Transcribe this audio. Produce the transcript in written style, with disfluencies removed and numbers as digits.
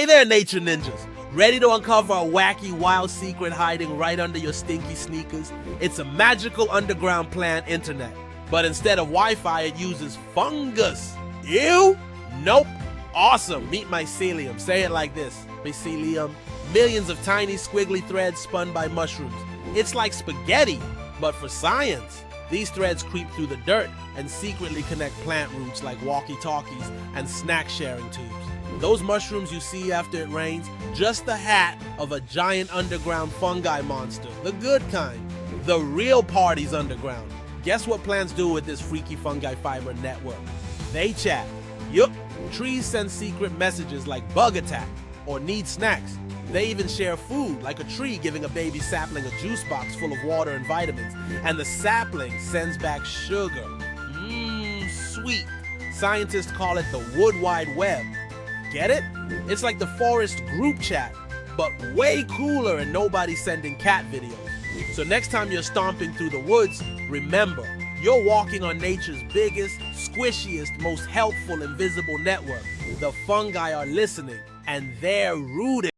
Hey there, nature ninjas. Ready to uncover a wacky, wild secret hiding right under your stinky sneakers? It's a magical underground plant internet. But instead of Wi-Fi, it uses fungus. Ew? Nope. Awesome. Meet mycelium. Say it like this. Mycelium. Millions of tiny squiggly threads spun by mushrooms. It's like spaghetti, but for science. These threads creep through the dirt and secretly connect plant roots like walkie-talkies and snack-sharing tubes. Those mushrooms you see after it rains, just the hat of a giant underground fungi monster. The good kind. The real party's underground. Guess what plants do with this freaky fungi fiber network? They chat. Yup. Trees send secret messages like bug attack or need snacks. They even share food, like a tree giving a baby sapling a juice box full of water and vitamins. And the sapling sends back sugar. Sweet. Scientists call it the Wood Wide Web. Get it? It's like the forest group chat, but way cooler and nobody's sending cat videos. So next time you're stomping through the woods, remember, you're walking on nature's biggest, squishiest, most helpful invisible network. The fungi are listening, and they're rooting.